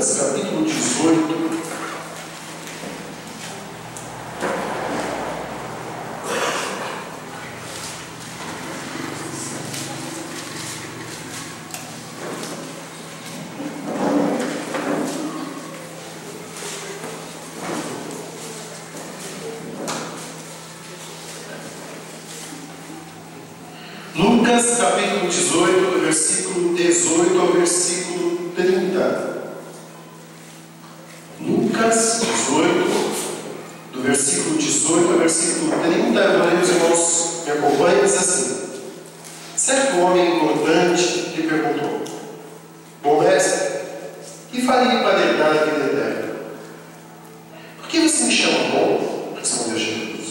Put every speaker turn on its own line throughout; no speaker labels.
Lucas, capítulo 18. Lucas, capítulo 18, do versículo 18 ao versículo 30. Lucas 18, do versículo 18 ao versículo 30. Agora, os irmãos me acompanhem, diz assim: certo homem importante lhe perguntou: bom mestre, que faria para herdar a vida eterna? Por que você me chama bom? Respondeu Jesus.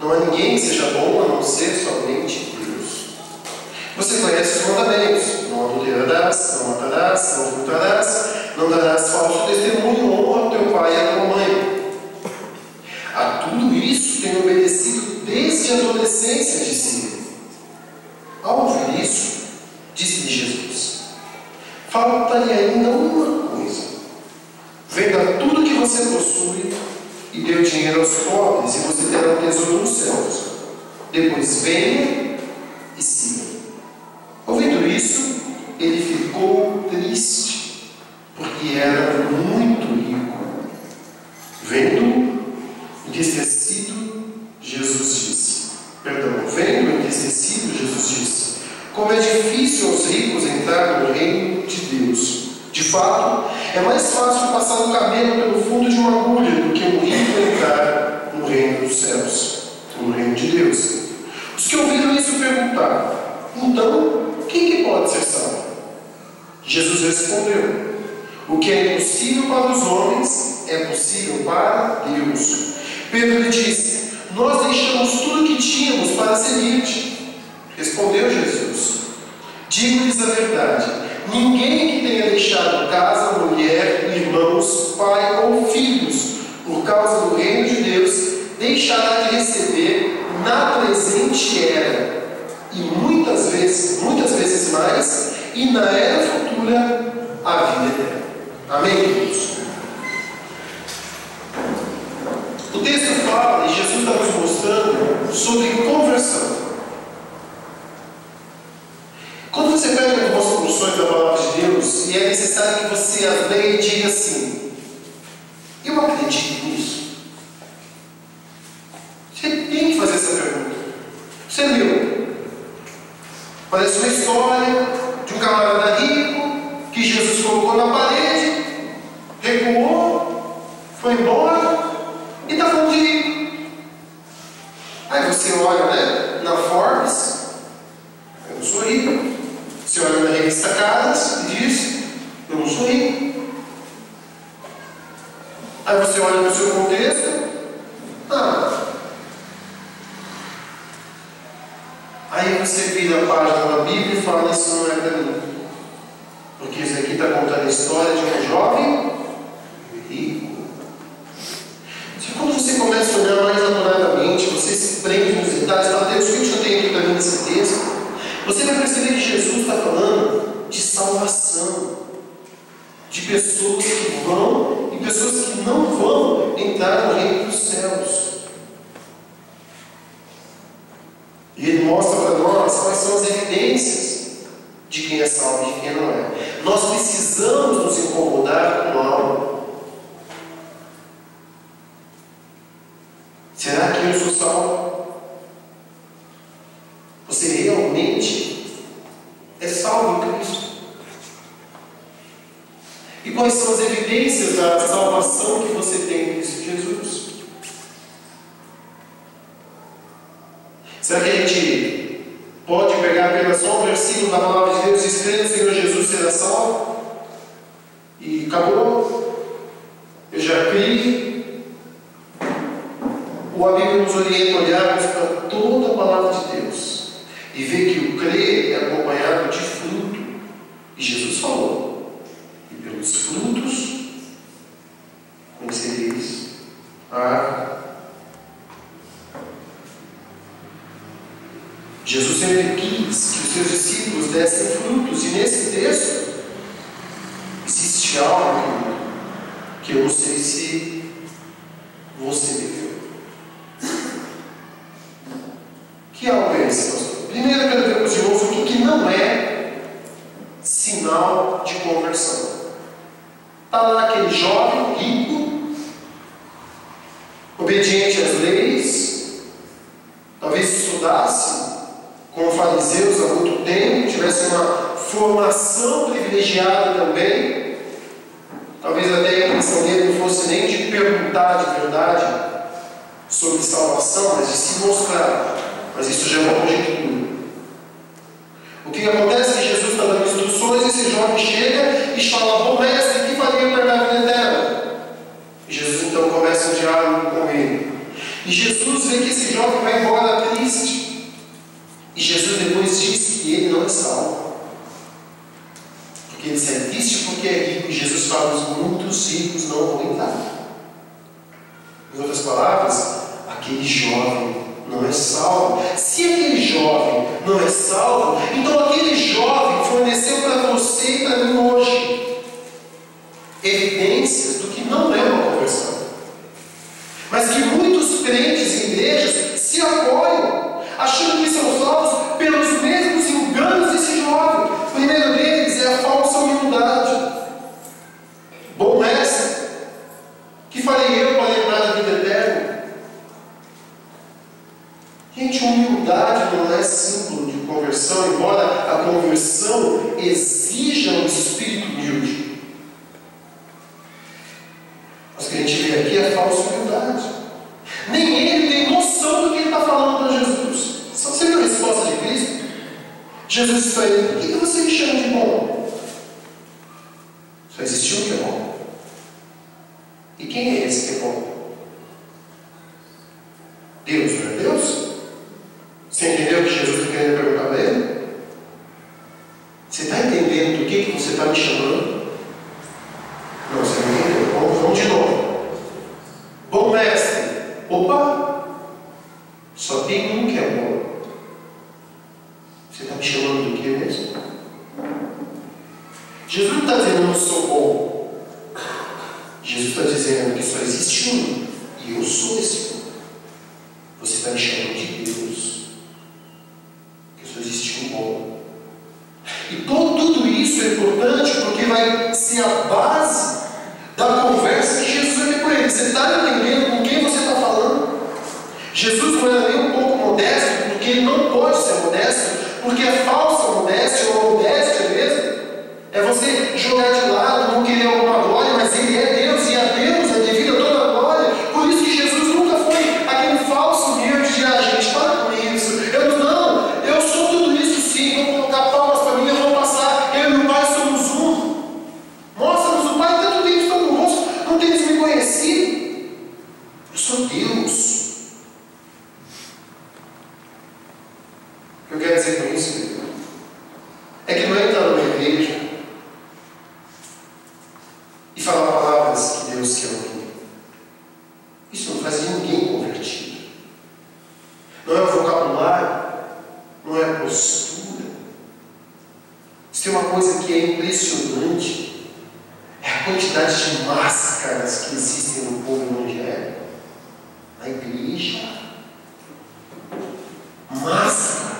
Não há ninguém que seja bom a não ser somente Deus. Você conhece os mandamentos: não adulterarás, não matarás, não furtarás, não darás falso testemunho, honra teu pai e a tua mãe. A tudo isso tenho obedecido desde a adolescência, disse ele. Ao ouvir isso, disse-lhe Jesus: falta-lhe ainda uma coisa. Venda tudo que você possui e dê o dinheiro aos pobres, e você terá um tesouro nos céus. Depois venha e siga. Ouvindo isso, ele ficou triste, porque era muito rico. Vendo entristecido, Jesus disse: como é difícil aos ricos entrar no reino de Deus. De fato, é mais fácil passar um camelo pelo fundo de uma agulha do que um rico entrar no reino dos céus, no reino de Deus. Os que ouviram isso perguntaram: então, quem que pode ser salvo? Jesus respondeu: o que é impossível para os homens é possível para Deus. Pedro lhe disse: nós deixamos tudo o que tínhamos para seguir-te. Respondeu Jesus: digo-lhes a verdade, ninguém que tenha deixado casa, mulher, irmãos, pai ou filhos, por causa do reino de Deus, deixará de receber na presente era, e muitas vezes mais, e na era futura, a vida eterna. Amém, queridos? O texto fala, e Jesus está nos mostrando, sobre conversão. Quando você pega algumas porções da palavra de Deus, e é necessário que você as leia e diga assim: eu acredito nisso. Você tem que fazer essa pergunta. Você leu? Parece uma história de um camarada rico que Jesus colocou na parede, recuou, foi embora e está falando de rico. Aí você olha, né, na Forbes: eu não sou rico. Você olha na revista Caras e diz: eu não sou rico. Aí você olha no seu contexto: aí você vira a página da Bíblia e fala: isso não é para mim. Porque isso aqui está contando a história de um jovem rico. Quando você começa a olhar mais apuradamente, você se prende nos detalhes e fala: Deus, o que eu tenho aqui para mim nesse texto? Você vai perceber que Jesus está falando de salvação, de pessoas que vão e pessoas que não vão entrar no reino dos céus. E Ele mostra para nós quais são as evidências de quem é salvo e de quem não é. Nós precisamos nos incomodar com algo. Será que eu sou salvo? Você realmente é salvo em Cristo? E quais são as evidências da salvação que você tem em Cristo Jesus? Será que a gente pode pegar apenas só um versículo da palavra de Deus e escrever no Senhor Jesus será salvo? E acabou? Eu já criei. Ou a Bíblia nos orienta a olharmos para toda a palavra de Deus e ver que o crer é acompanhado de fruto. E Jesus falou: e pelos frutos conhecereis a árvore. Jesus sempre quis que os seus discípulos dessem frutos, e nesse texto existe existe algo que eu não sei se você viveu. Que algo é esse, pastor? Primeiro eu quero ver com os irmãos o que não é sinal de conversão. Está lá aquele jovem rico, obediente às leis, talvez estudasse como fariseus há muito tempo, tivesse uma formação privilegiada também, talvez até a intenção dele não fosse nem de perguntar de verdade sobre salvação, mas de se mostrar. Mas isso já é uma conjectura. O que acontece é que Jesus está dando instruções, e esse jovem chega e fala: bom mestre, o que faria para a vida eterna? E Jesus então começa um diálogo com ele. E Jesus vê que esse jovem vai embora triste. E Jesus depois diz que ele não é salvo. Porque ele é triste porque é rico. E Jesus fala: os muitos ricos não vão entrar. Em outras palavras, aquele jovem não é salvo. Se aquele jovem não é salvo, então aquele jovem forneceu para você e para mim hoje evidências do que não é uma conversão. Mas que muitos crentes em igrejas se apoiam, achando que são salvos pelos mesmos enganos desse jovem. O primeiro deles é a falsa humildade. Bom mestre, que farei eu para lembrar da vida eterna? Gente, humildade não é símbolo de conversão, embora a conversão exija um espírito humilde. Mas o que a gente vê aqui é a falsa humildade. Nem ele tem noção do que ele está falando para Jesus. Você viu a resposta de Cristo? Jesus disse para ele: por que você me chama de bom? Só existe um que é bom. E quem é esse que é bom? Deus, não é Deus? Você entendeu o que Jesus está querendo perguntar para ele? Você está entendendo do que você está me chamando? Não, você não entendeu. Vamos de novo. Bom mestre. Opa! Só tem um que é bom. Você está me chamando do que mesmo? Jesus não está dizendo: eu não sou bom. Jesus está dizendo que só existe um. E eu sou esse um. Você está me chamando de Deus. Só existe um bom. E tudo isso é importante porque vai ser a base da conversa que Jesus vai ter com ele. Você está entendendo com quem você está falando? Jesus não era nem um pouco modesto, porque ele não pode ser modesto, porque é falsa modéstia, ou modéstia mesmo, é você jogar de lado, não querer alguma glória, mas ele é Deus, e a Deus é devida toda a glória. Por isso que Jesus nunca foi aquele falso humilde de: ah, gente, para com isso. Eu sou tudo isso sim, vou colocar palmas para mim, eu vou passar, eu e o Pai somos um. Mostra-nos o Pai, tanto tempo estou convosco, não tens me conhecido. Eu sou Deus. O que eu quero dizer com isso, meu? É que não é entrar numa igreja e falar palavras que Deus quer ouvir. Isso não faz ninguém convertido. Não é o vocabulário, não é a postura. Se tem uma coisa que é impressionante, é a quantidade de máscaras que existem no povo evangélico, na igreja. Máscaras.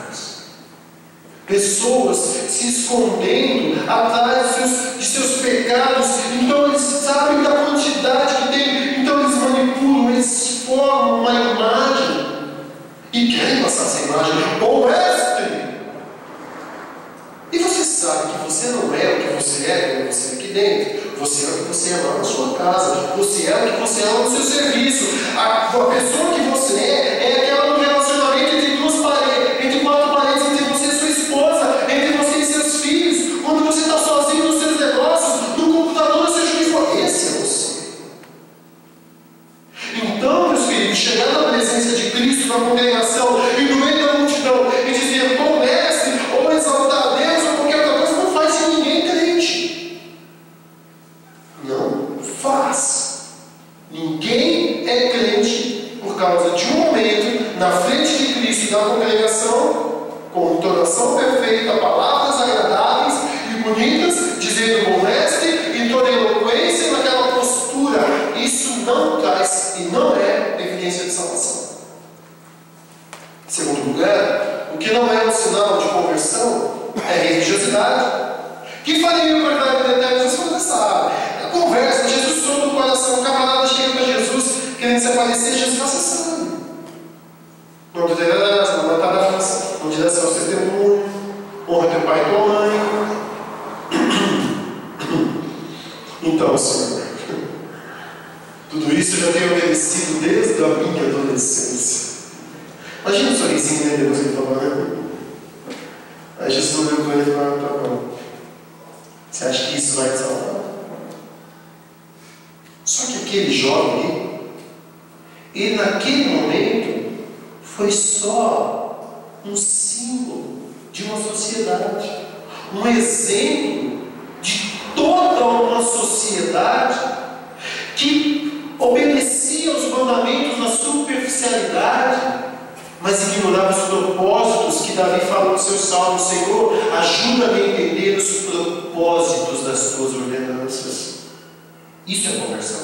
Pessoas se escondendo atrás de seus pecados. Então eles sabem da quantidade que tem. Então eles manipulam, eles formam uma imagem e querem passar essa imagem. Bom mestre! E você sabe que você não é o que você é quando você é aqui dentro. Você é o que você é lá na sua casa. Você é o que você é lá no seu serviço. A pessoa que você é aquela no relacionamento entre duas paredes, entre quatro paredes, entre você e sua esposa, entre você e seus filhos. Quando você está sozinho nos seus negócios, no computador, no seu juiz. Esse é você. Então, meus filhos, chegar na presença de Cristo, na congregação e no meio da multidão e dizer: bom mestre, ou exaltar a Deus, ou qualquer outra coisa, não faz de ninguém crente. Não faz. Ninguém é crente por causa de um momento na frente de Cristo e da congregação, com entonação perfeita, palavras agradáveis e bonitas, dizendo: bom mestre, e toda eloquência e naquela postura. Isso não traz e não é evidência de salvação. Em segundo lugar, o que não é um sinal de conversão é religiosidade. Que faria o verdade de eterno? Vocês não sabem. A conversa, Jesus solta o coração, o camarada chega para Jesus, querendo se aparecer, Jesus fala, você sabe. Não te derás, não matarás, não dirás ao testemunho, honra teu pai e tua mãe. Então, Senhor, tudo isso eu já tenho obedecido desde a minha adolescência. Imagina o sorrisinho dele depois que ele falou, né? Aí Jesus olhou para ele e falou, tá bom. Você acha que isso vai te salvar? Só que aquele jovem, ele naquele momento foi só um símbolo de uma sociedade, um exemplo de toda uma sociedade que obedecia aos mandamentos na superficialidade, mas ignorava os propósitos que Davi fala no seu salmo. Senhor, ajuda-me a entender os propósitos das tuas ordenanças. Isso é conversão.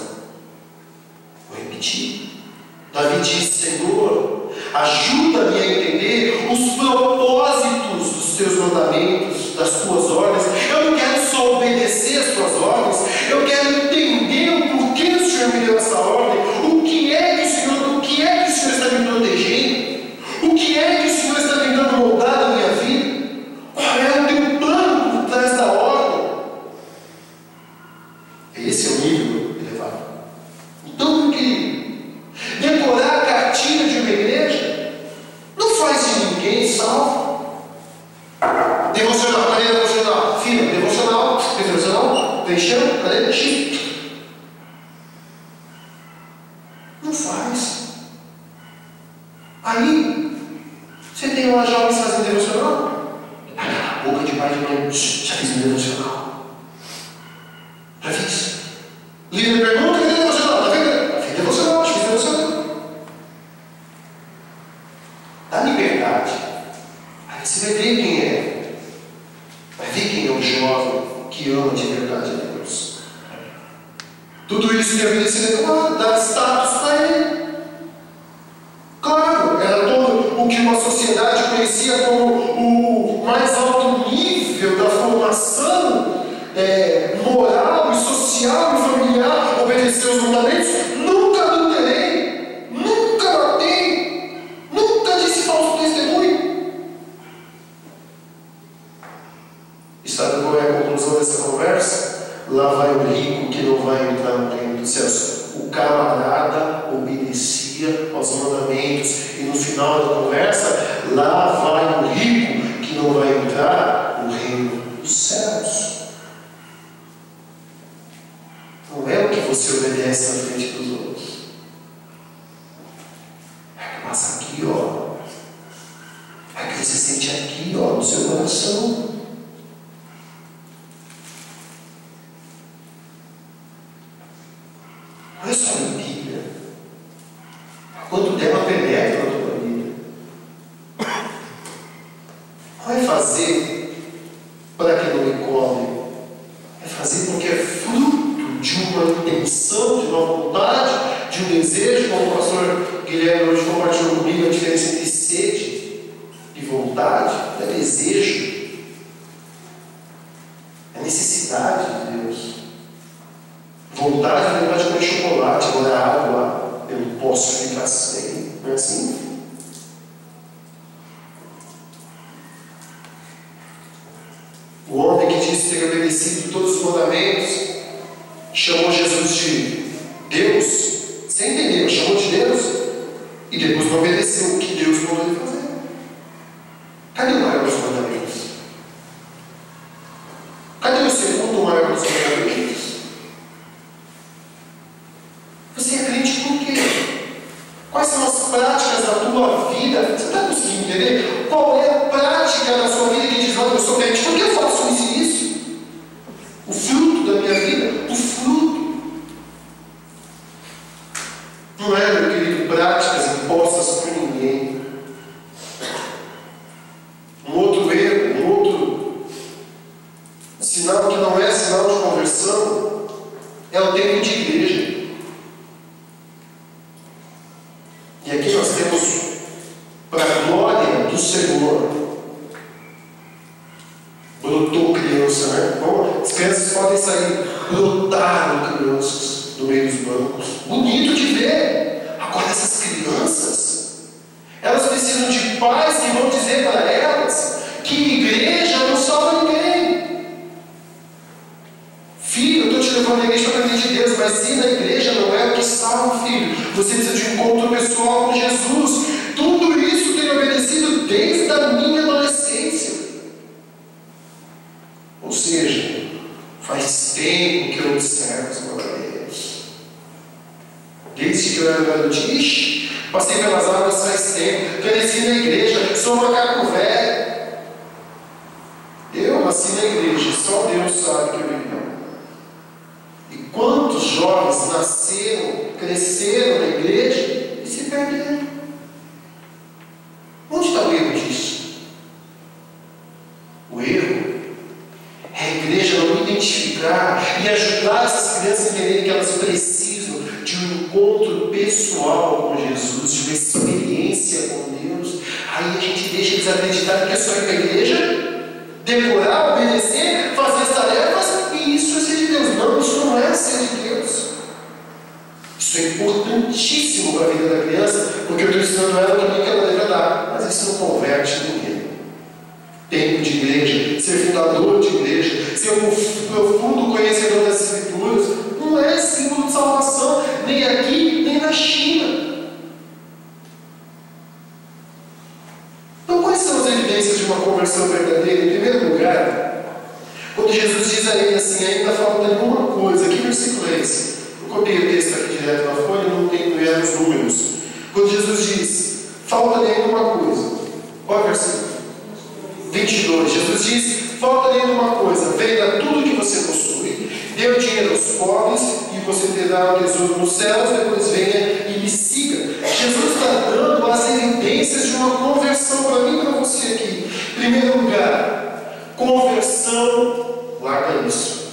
Vou repetir. Davi diz, Senhor, ajuda-me a entender os propósitos dos teus mandamentos, das tuas ordens. Eu não quero só obedecer as tuas ordens, eu quero entender o porquê o Senhor me deu essa ordem, o que é que o Senhor está me protegendo, o que é que o Senhor está tentando moldar na minha vida, qual é o teu plano por trás da ordem. Esse é o nível elevado. Então, meu querido, decorar a cartilha de uma igreja não faz de ninguém salvo. Devocional, cadê devocional? Filha, devocional, deixando, cadê? X. Não faz. Aí, você tem lá jovens fazendo devocional? Boca de pai de mãe, já fiz um devocional. Já fiz. Líder pergunta, cadê devocional? Já fiz devocional, já fiz devocional. Dá liberdade. Aí você vai ver quem é. Vai ver quem é o jovem que ama de verdade a Deus. Tudo isso que havia sido dá status para ele. Claro, era todo o que uma sociedade conhecia como o mais alto nível da formação moral e social e familiar. Obedecer os mandamentos. Nunca adulterei, nunca matei, nunca disse falso testemunho. E sabe qual é a conclusão dessa conversa? Lá vai o rico que não vai entrar no reino dos céus. O camarada obedecia aos mandamentos. E no final da conversa, lá vai o rico que não vai entrar no reino dos céus. Não é o que você obedece na frente dos outros. É que passa aqui, ó. É que você sente aqui, ó, no seu coração. Não é só em Bíblia. Quanto tema penetra na tua vida. Não é fazer para que não me cobre. É fazer porque é fruto de uma intenção, de uma vontade, de um desejo, como o pastor Guilherme hoje compartilhou comigo, a diferença entre sede e vontade. É desejo. É necessidade de Deus. Vontade de vontade de comer chocolate, agora água, eu não posso ficar sem. Não é assim? O homem que disse ter obedecido todos os mandamentos chamou Jesus de Deus, sem entender, chamou de Deus e depois não obedeceu o que Deus mandou ele fazer. Cadê o maior dos mandamentos? Cadê o segundo maior dos mandamentos? Você é crente por quê? Quais são as práticas da tua vida? Você está conseguindo entender? Qual é a prática da sua vida que diz, olha, eu sou crente, por que eu faço isso e isso? O fruto da minha vida, o fruto. Não é, meu querido, práticas impostas por ninguém. Um outro erro, um outro sinal que não é sinal de conversão o tempo de igreja. E aqui nós temos, para a glória do Senhor, brotou criança, né? Bom, as crianças podem sair, brotaram crianças no meio dos bancos. Bonito de ver. Agora essas crianças, elas precisam de pais que vão dizer para elas que igreja não salva ninguém. Filho, eu estou te levando à igreja para aprender de Deus, mas se na igreja não é o que salva, filho, você precisa de um encontro pessoal com Jesus. Tudo isso tem obedecido desde a minha adolescência. Ou seja, faz tempo que eu observo as glórias. Desde que eu era garotinho, passei pelas águas faz tempo, cresci na igreja, sou macaco velho. Eu nasci na igreja, só Deus sabe que eu vivi. E quantos jovens nasceram, cresceram na igreja e se perderam? Onde está o erro disso? O erro é a igreja não identificar e ajudar essas crianças a entenderem que elas precisam de um encontro pessoal com Jesus, de uma experiência com Deus. Aí a gente deixa eles acreditarem que é só ir para a igreja, decorar, obedecer, fazer as tarefas, e isso é ser de Deus. Não, isso não é ser de Deus. Isso é importantíssimo para a vida da criança, porque eu estou ensinando ela o caminho que ela deve dar, mas isso não converte ninguém. Tempo de igreja, ser fundador de igreja, ser um profundo conhecedor das Escrituras, não é símbolo de salvação, nem aqui, nem na China. Então, quais são as evidências de uma conversão verdadeira? Em primeiro lugar, quando Jesus diz a ele assim, ainda falta alguma coisa, que versículo é esse? Eu copiei o texto aqui direto na folha, não eram os números. Quando Jesus diz, falta-lhe ainda uma coisa. Qual é o versículo? 22. Jesus diz, falta-lhe ainda uma coisa, venda tudo que você possui, dê o dinheiro aos pobres, e você terá um tesouro nos céus, depois venha e me siga. Jesus está dando as evidências de uma conversão para mim e para você aqui. Em primeiro lugar, conversão, larga isso,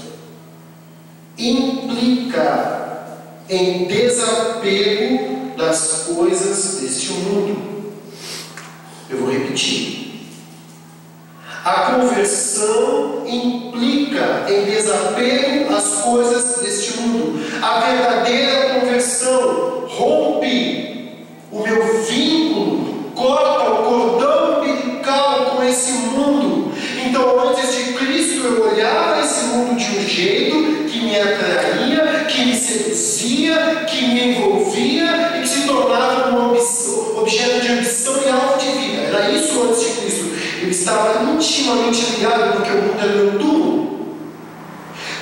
implica em desapego das coisas deste mundo. Eu vou repetir. A conversão implica em desapego às coisas deste mundo. A verdadeira conversão rompe o meu vínculo, corta o cordão umbilical com esse mundo. Então, antes de Cristo, eu olhava esse mundo de um jeito que me atraía, que me seduzia, que me envolvia e que se tornava um objeto de ambição e alvo de vida. Era isso antes de Cristo. Eu estava intimamente ligado porque o mundo era meu túmulo.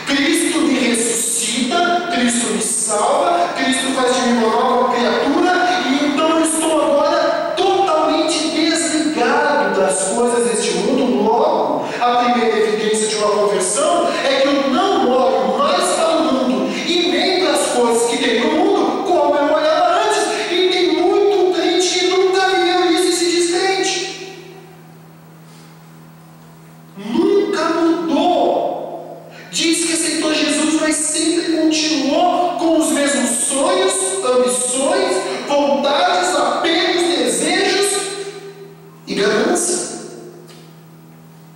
Cristo me ressuscita, Cristo me salva, Cristo faz de mim uma nova criatura, e então eu estou agora totalmente desligado das coisas deste mundo. Logo, a primeira evidência de uma conversão é que eu não olho mais para o mundo e nem para as coisas que tem no mundo como eu olhava antes. E tem muito crente que nunca viveu isso e se diz crente. Nunca mudou. Diz que aceitou Jesus, mas sempre continuou com os mesmos sonhos, ambições, vontades, apegos, desejos e ganância.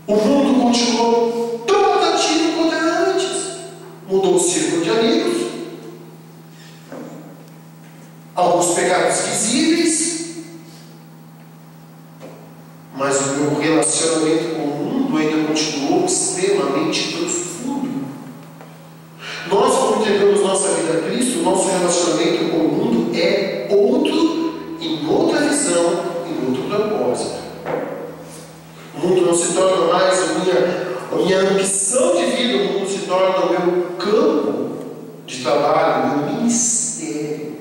O mundo continuou tão atrativo quanto era antes. Mudou o círculo de amigos, alguns pecados visíveis, mas o meu relacionamento com o mundo ainda continuou extremamente profundo. Nós, como entregamos nossa vida a Cristo, nosso relacionamento com o mundo é outro, em outra visão, em outro propósito. O mundo não se torna mais a minha ambição de vida, o mundo se torna o meu campo de trabalho, o meu ministério.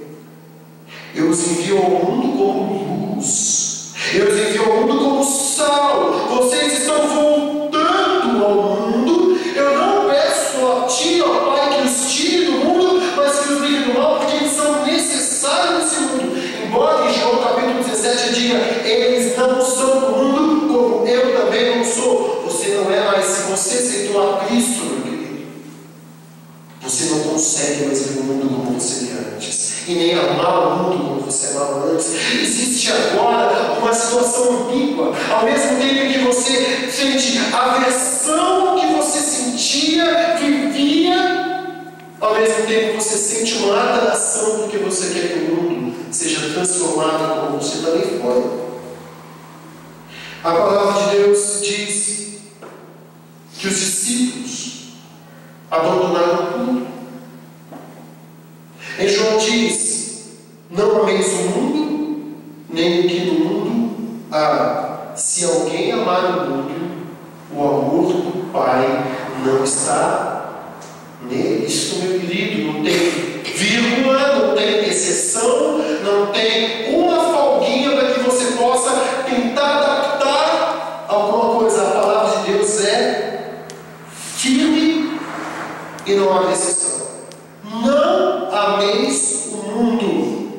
Eu os envio ao mundo como luz. Eu os envio ao mundo como sal. Vocês estão voltando ao mundo. Eu não peço a ti, ó Pai, que os tire do mundo, mas que os livre do mal, porque eles são necessários nesse mundo. Embora em João capítulo 17 diga, eles não são do mundo, como eu também não sou. Você não é mais, se você aceitou a Cristo, meu querido, você não consegue mais ver o mundo como você via antes, e nem amar o mundo como você amava antes. Existe agora uma situação ambígua. Ao mesmo tempo que você sente aversão ao que você sentia, vivia, ao mesmo tempo você sente uma atração porque você quer que o mundo seja transformado como você também foi. A palavra de Deus diz que os discípulos abandonaram tudo. Em João diz: não ameis o mundo, nem o que no mundo há. Se alguém amar o mundo, o amor do Pai não está nele. Isso, meu querido, não tem vírgula, não tem exceção, não tem uma folguinha para que você possa tentar adaptar alguma coisa. A palavra de Deus é firme e não há exceção. Não ameis o mundo.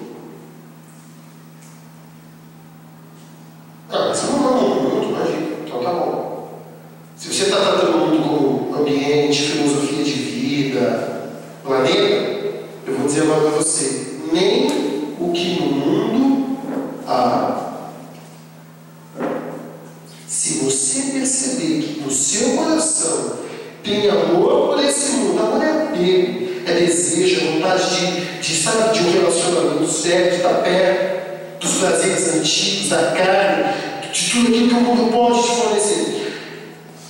Ah, mas eu não amo o mundo, imagina. Então tá bom. Se você está tratando o mundo como ambiente, filosofia de vida, planeta, eu vou dizer agora para você: nem o que no mundo há. Se você perceber que no seu coração tem amor por esse mundo, amor é apego, é desejo, é vontade de um relacionamento sério, de estar perto dos prazeres antigos, da carne, de tudo aquilo que o mundo pode te fornecer.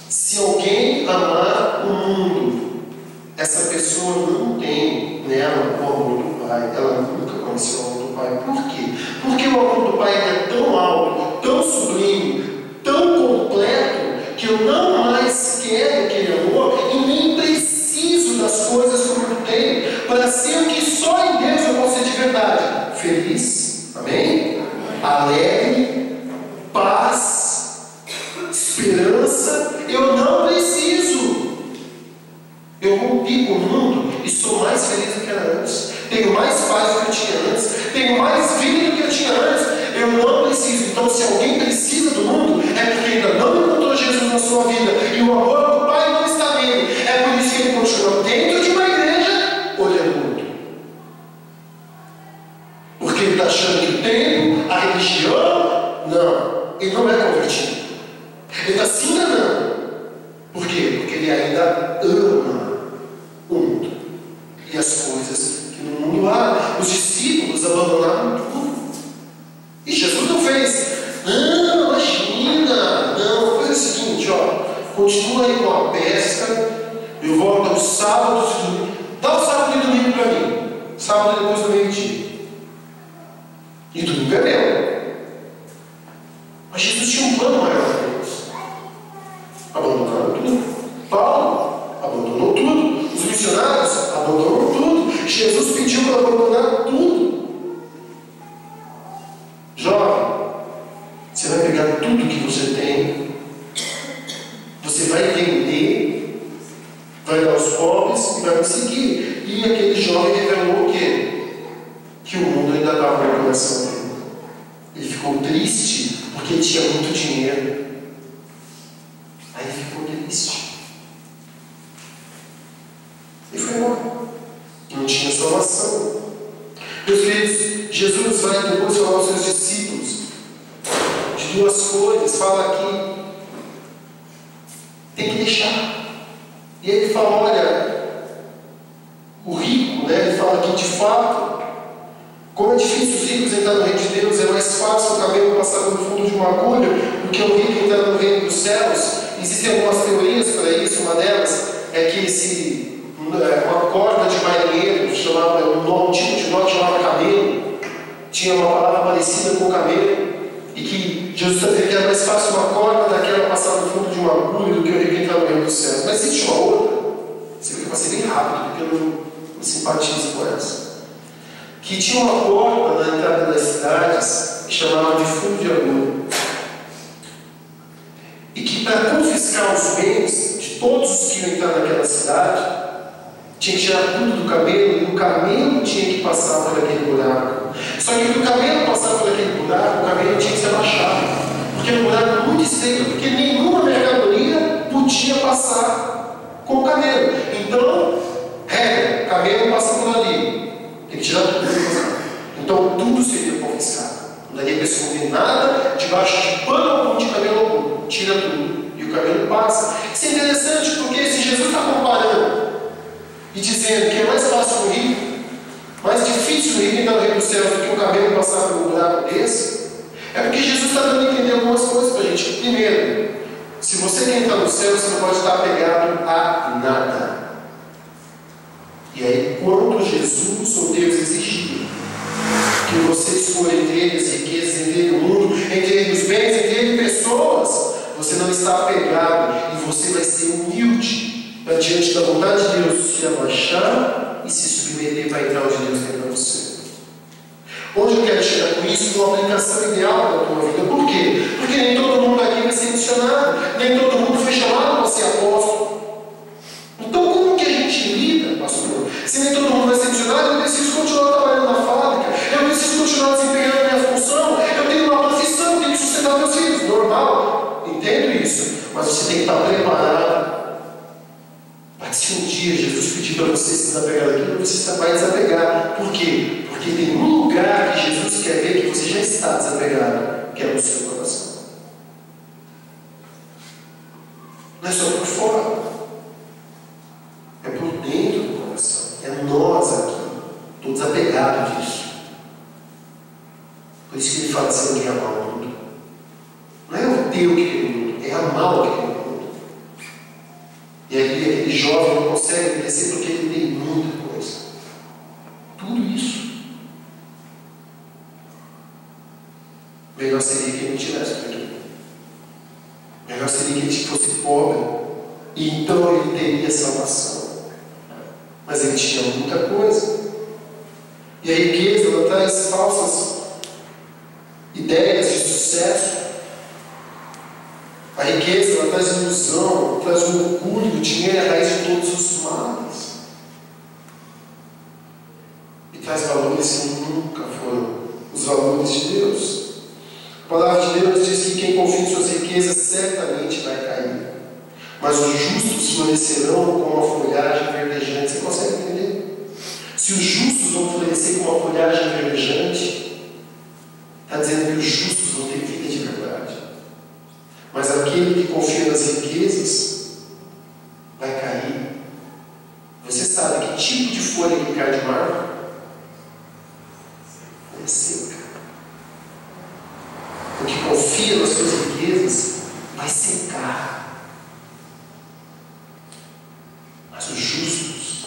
Se alguém amar o mundo, essa pessoa não tem nela o amor do Pai. Ela nunca conheceu o amor do Pai. Por quê? Porque o amor do Pai é tão alto, tão sublime, tão completo, que eu não mais quero aquele amor e nem preciso das coisas que o mundo tem para ser o que só em Deus eu posso ser de verdade: feliz, amém? Alegre, paz, esperança. Eu não preciso. Eu rompi com o mundo e sou mais feliz do que era antes. Tenho mais paz do que eu tinha antes. Tenho mais vida do que eu tinha antes. Eu não preciso. Então, se alguém precisa do mundo, é porque ainda não encontrou Jesus na sua vida e o amor do Pai não está nele. É por isso que ele continua dentro de uma igreja olhando o mundo. Porque ele está achando que o templo, a religião, não. Ele não é convertido. Ele está se enganando. Por quê? Porque ele ainda ama o mundo e as coisas que no mundo há. Os discípulos abandonaram tudo. E Jesus não fez: não, imagina, não, faz o seguinte, ó, continua aí com a pesca, eu volto aos sábados e domingo. Dá o sábado e domingo para mim. Sábado depois do meio-dia. E domingo é meu. Mas Jesus tinha um plano maior para eles. Abandonaram tudo. Paulo abandonou tudo. Os missionários abandonaram tudo. Jesus pediu para abandonar tudo. Jovem, você vai pegar tudo que você tem, você vai vender, vai dar aos pobres e vai me seguir. E aquele jovem revelou o quê? Que o mundo ainda estava no coração dele. Ele ficou triste porque ele tinha muito dinheiro. Aí ele ficou triste. E foi embora. Não tinha salvação. Meus queridos, Jesus vai depois falar aos seus discípulos de duas coisas. Fala aqui: tem que deixar. E ele fala: olha, o rico, né? Ele fala aqui: de fato, como é difícil os ricos entrar no reino de Deus. É mais fácil o camelo passar pelo fundo de uma agulha do que o rico entrar no reino dos céus. Existem algumas teorias para isso. Uma delas é que uma corda de marinheiro, chamava, um tipo de nó que chamava camelo, tinha uma palavra parecida com camelo, e que Jesus está dizendo que era mais fácil uma corda daquela passar no fundo de uma agulha do que o rico entrar no reino dos céus. Mas existe uma outra, você vê que eu passei bem rápido, porque eu não simpatizo com essa, que tinha uma porta na entrada das cidades que chamava de fundo de agulha, e que para confiscar os bens de todos os que iam entrar naquela cidade, tinha que tirar tudo do camelo, e o camelo tinha que passar por aquele buraco. Só que para o camelo passar por aquele buraco, o camelo tinha que ser abaixado, porque era um buraco muito estreito, porque nenhuma mercadoria podia passar com o camelo. Então, regra, camelo passa por ali, tem que tirar tudo. Então tudo seria confiscado. Não daria para esconder nada debaixo de pano algum, de camelo algum. Tira tudo e o camelo passa. Isso é interessante porque se Jesus está comparando e dizendo que é mais fácil o rico, mais difícil o rico entrar no reino dos céus do que o camelo passar por um buraco desse, é porque Jesus está dando a entender algumas coisas para a gente. Primeiro, se você quer entrar no céu, você não pode estar apegado a nada. E aí, quando Jesus ou Deus exigir que você escolha entre ele as riquezas, entre ele o mundo, entre ele os bens, entre ele pessoas, você não está apegado e você vai ser humilde para diante da vontade de Deus se abaixar e se submeter para entrar onde Deus tem para você. Onde eu quero chegar com isso? Uma aplicação ideal da tua vida. Por quê? Porque nem todo mundo aqui vai ser missionário, nem todo mundo foi chamado para ser apóstolo. Então como que a gente lida, pastor? Se nem todo mundo vai ser missionário, eu preciso continuar trabalhando na fábrica, eu preciso continuar desempenhando a minha função, eu tenho uma profissão, eu tenho que sustentar meus filhos. Normal, entendo isso, mas você tem que estar preparado para que se um dia Jesus pedir para você se desapegar daquilo, você vai desapegar. Por quê? Porque tem um lugar que Jesus quer ver que você já está desapegado, que é no seu coração. Não é só por fora, é por dentro do coração. É nós aqui. Estou desapegado disso. Por isso que ele fala que você não quer amar o mundo. Não é o teu que quer o mundo, é amar o que quer o mundo. E aí aquele jovem não consegue crescer porque ele tem muita coisa. Tudo isso. Melhor seria que ele não tivesse tudo aquilo. Melhor seria que ele fosse pobre. E então ele teria salvação. Mas ele tinha muita coisa. E a riqueza, ela traz falsas ideias de sucesso. A riqueza, ela traz ilusão, traz o orgulho. O dinheiro é a raiz de todos os males. E traz valores que nunca foram os valores de Deus. A palavra de Deus diz que quem confia em suas riquezas certamente vai cair. Mas os justos florescerão como uma folhagem verdejante. Você consegue entender? Se os justos vão florescer como uma folhagem verdejante, está dizendo que os justos vão ter vida de verdade. Mas aquele que confia nas riquezas vai cair. Você sabe que tipo de folha que cai de uma árvore? É seca. O que confia nas suas riquezas vai secar. Mas os justos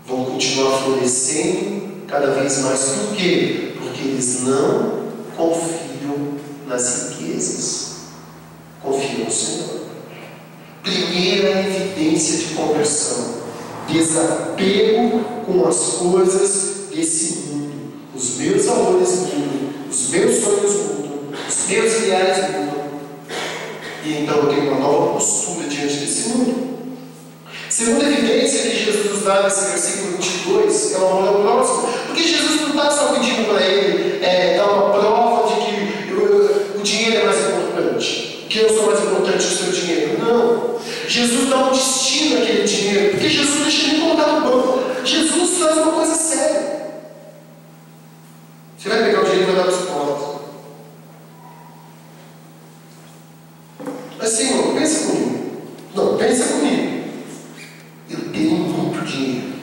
vão continuar florescendo cada vez mais. Por quê? Porque eles não confiam nas riquezas. Confiam no Senhor. Primeira evidência de conversão: desapego com as coisas desse mundo. Os meus valores mudam, os meus sonhos mudam, os meus ideais mudam. E então eu tenho uma nova postura diante desse mundo. Segunda evidência que Jesus nos dá nesse versículo 22 é o amor ao próximo. Porque Jesus não está só pedindo para ele dar uma prova de que o dinheiro é mais importante, que eu sou mais importante que o seu dinheiro. Não. Jesus dá um destino àquele dinheiro, porque Jesus deixa ele colocar no banco. Jesus traz uma coisa séria. Você vai pegar o dinheiro e vai dar para os pobres. Mas Senhor, pensa comigo. Não, pensa comigo. Eu tenho muito dinheiro.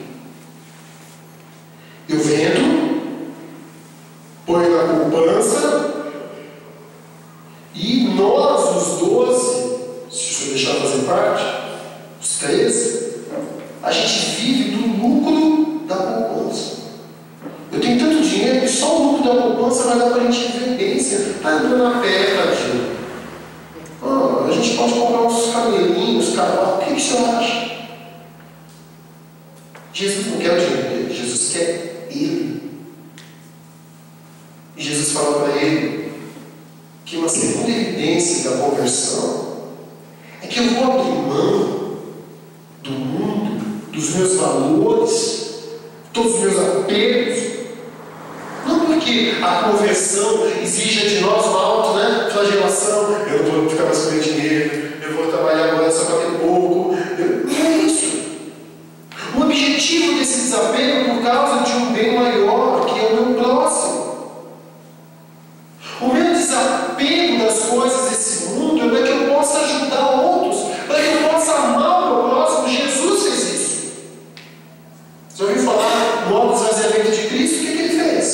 Eu vendo, ponho na poupança, e nós, os 12, se o senhor deixar fazer parte, os 13, a gente vive do lucro da poupança. Eu tenho tanto dinheiro que só o lucro da poupança vai dar para a gente viver bem. Você está entrando na terra, tadinho. A gente pode comprar uns camelinhos, cavalos. O que você acha? Jesus não quer o dinheiro dele, Jesus quer ele. E Jesus fala para ele que uma segunda evidência da conversão é que eu vou abrir mão do mundo, dos meus valores, todos os meus apegos. Não porque a conversão exija de nós uma flagelação. Eu não vou ficar mais com meu dinheiro, eu vou trabalhar agora só para ter pouco. Não é isso. O objetivo desse desapego por causa de um bem maior, que é o meu próximo. O meu desapego das coisas desse mundo é para que eu possa ajudar outros, para que eu possa amar o meu próximo. Jesus fez isso. Você ouviu falar no alto esvaziamento de Cristo? O que ele fez?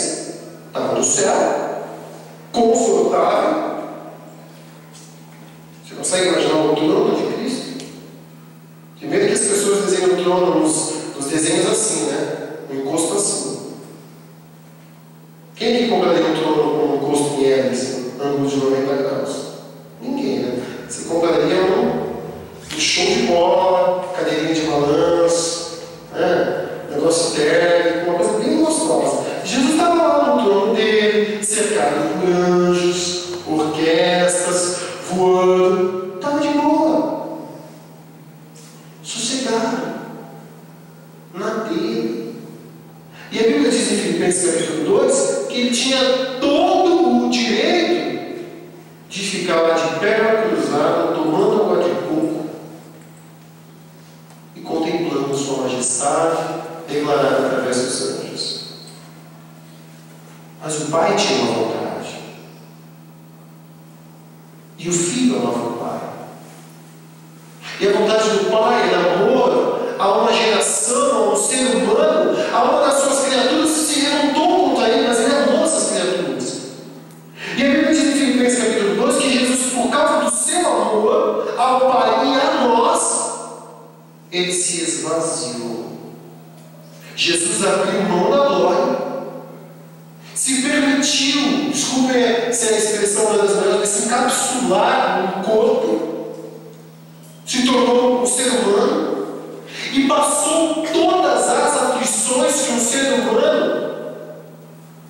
Estava no céu, confortável. Você consegue imaginar o trono de Cristo? Primeiro que as pessoas desenham o trono nos desenhos assim, né? Um encosto assim. Quem é que compraria um trono com um encosto em L, assim, ângulo de 90 graus? Ninguém, né? Você compraria um show de bola, cadeirinha de balanço, né? Negócio térmico, uma coisa bem gostosa. Jesus estava lá no trono dele, cercado por anjos, orquestras, voando. Estava de boa, sossegado, na dele. E a Bíblia diz em Filipenses capítulo 2 que ele tinha todo o direito de ficar lá de perna cruzada, tomando água de coco e contemplando sua majestade declarada através dos anjos. Mas o Pai tinha uma vontade. E o Filho amava o Pai. E a vontade do Pai era amor a uma geração, a um ser humano, a uma das suas criaturas que se revoltou contra ele, mas ele amou essas criaturas. E a Bíblia diz em Filipenses capítulo 2 que Jesus, por causa do seu amor ao Pai e a nós, ele se esvaziou. Jesus abriu mão da glória, se permitiu, desculpe se a expressão não é das melhores, se encapsular no corpo, se tornou um ser humano e passou todas as aflições que um ser humano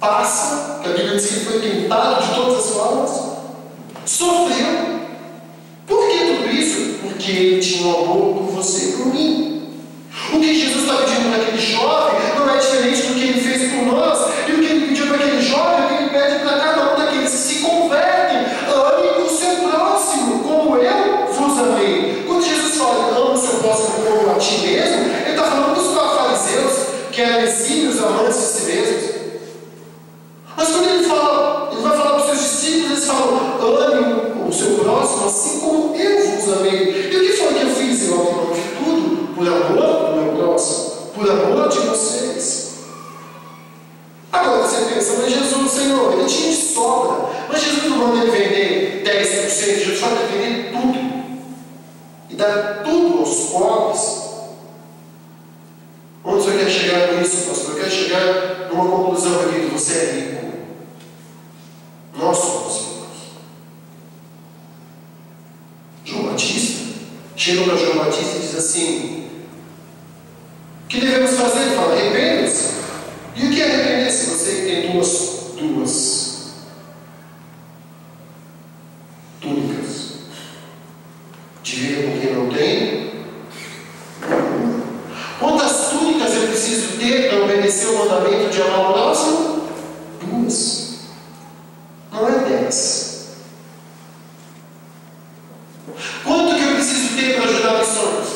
passa, que a Bíblia diz que ele foi tentado de todas as formas, sofreu. Por que tudo isso? Porque ele tinha um amor por você e por mim. O que Jesus está pedindo para aquele jovem não é diferente do que ele fez por nós. E o que ele pediu para aquele jovem é o que ele pede para cada um daqueles que se convertem. Ame o seu próximo, como eu vos amei. Quando Jesus fala ame o seu próximo como a ti mesmo, ele está falando dos fariseus, que eram exímios amantes de si mesmos. Mas quando ele vai falar para os seus discípulos, eles falam ame o seu próximo assim como eu vos amei. E o que foi que eu fiz? Eu abri mão de tudo por amor do meu próximo, por amor de vocês. Agora você pensa, mas Jesus, Senhor, ele tinha de sobra. Mas Jesus não manda ele vender 10%, Jesus manda ele vender tudo. E dar tudo aos pobres. Onde você quer chegar com isso, pastor? Eu quero chegar numa conclusão aqui: você é rico. Nós somos ricos. João Batista chega para João Batista e diz assim: o que devemos fazer? Ele fala: arrependa-se. E o que é arrepender-se? Você tem duas túnicas. Divida com quem não tem. Quantas túnicas eu preciso ter para obedecer o mandamento de amar o próximo? 2. Não é 10. Quanto que eu preciso ter para ajudar missões?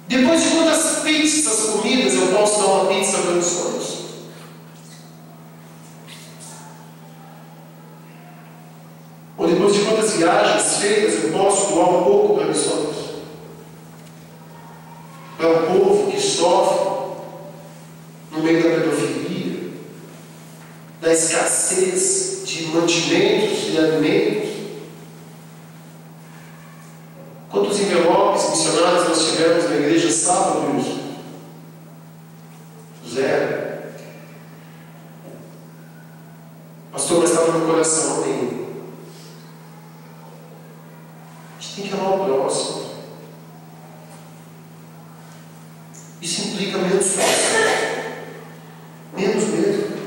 Depois de quantas pizzas comidas eu posso dar uma pizza para missões? Ou depois de quantas viagens feitas eu posso doar um pouco para missões? Para um povo que sofre no meio da pedofilia, da escassez de mantimentos e alimentos. Quantos envelopes missionários nós tivemos na igreja sábado, Wilson? 0. Pastor, mas estava no meu coração, amém. A gente tem que amar o próximo. Isso implica menos força, menos medo,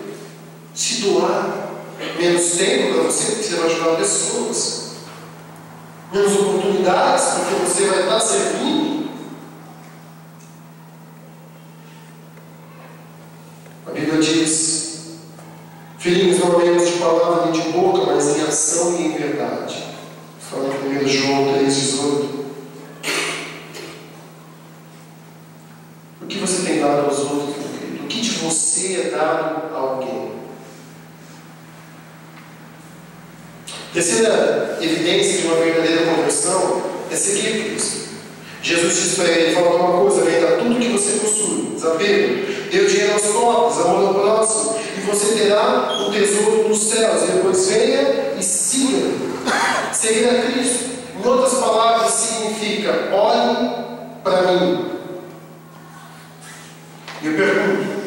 se doar, menos tempo para você, porque você vai ajudar pessoas, menos oportunidades, porque você vai estar servindo. A Bíblia diz: filhinhos, não amemos de palavra nem de boca, mas em ação e em verdade. Fala em 1 João 3,18. O que você tem dado aos outros, meu querido? O que de você é dado a alguém? Terceira evidência de uma verdadeira conversão é seguir Cristo. Jesus disse para ele, fala uma coisa, venda tudo que você possui, desapego, dê o dinheiro aos pobres, amor ao próximo, e você terá um tesouro nos céus, e depois venha e siga. Seguir a Cristo, em outras palavras, significa, olhe para mim. E eu pergunto,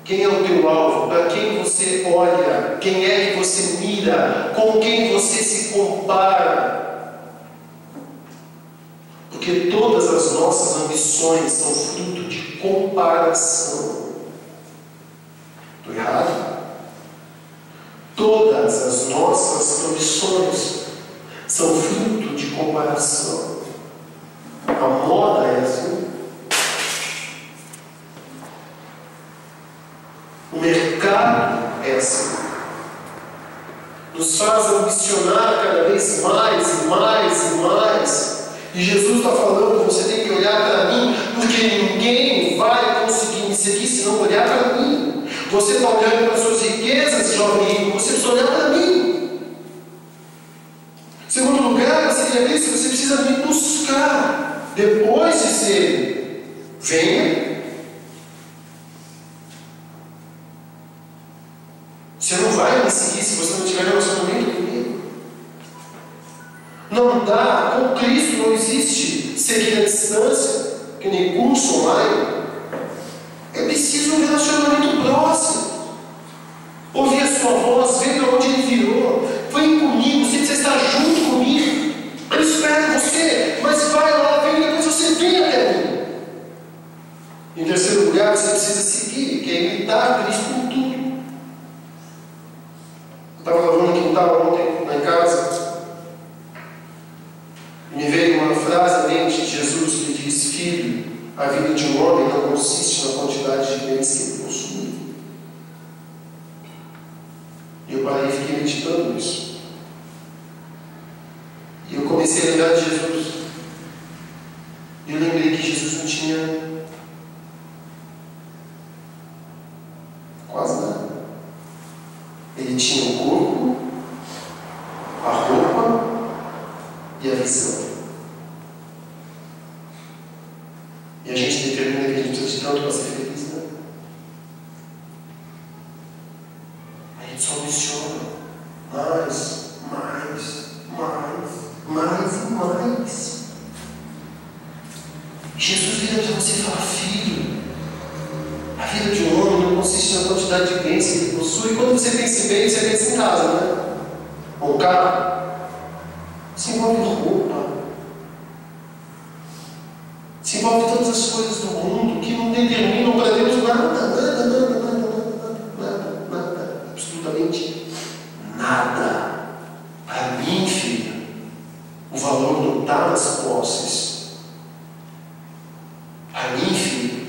quem é o teu alvo? Para quem você olha? Quem é que você mira? Com quem você se compara? Porque todas as nossas ambições são fruto de comparação. Estou errado? Todas as nossas ambições são fruto de comparação. A moda é assim. O mercado é assim. Nos faz ambicionar cada vez mais e mais e mais. E Jesus está falando, você tem que olhar para mim, porque ninguém vai conseguir me seguir se não olhar para mim. Você está olhando para as suas riquezas, jovem rico, você precisa olhar para mim. Segundo lugar, você precisa me buscar. Depois de ser, venha. Você não vai me seguir se você não tiver relacionamento comigo. Não dá, com Cristo não existe seguir a distância, que nem curso online. É preciso um relacionamento próximo. Ouvir a sua voz, ver para onde ele virou. Vem comigo, você precisa estar junto comigo. Eu espero você, mas vai lá, vem, depois você vem até mim. Em terceiro lugar, você precisa seguir, que é imitar Cristo em tudo. Estava lavando o quintal ontem, lá em casa. Me veio uma frase à mente de Jesus que diz: filho, a vida de um homem não consiste na quantidade de bens que ele possui. E eu parei e fiquei meditando nisso. E eu comecei a lembrar de Jesus. E eu lembrei que Jesus não tinha quase nada. Ele tinha o corpo, a roupa e a visão. E a gente determina que a gente precisa de tanto para ser feliz, né? A gente só ambiciona mais e mais. Jesus vira para você e fala: filho, a vida de um homem não consiste na quantidade de bens que ele possui. Quando você pensa em bens, você pensa em casa, né? Ou um carro. Se envolve roupa. Se envolve todas as coisas do mundo que não determinam para Deus nada. Absolutamente nada. Para mim, filho, o valor não está nas posses. Para mim, filho,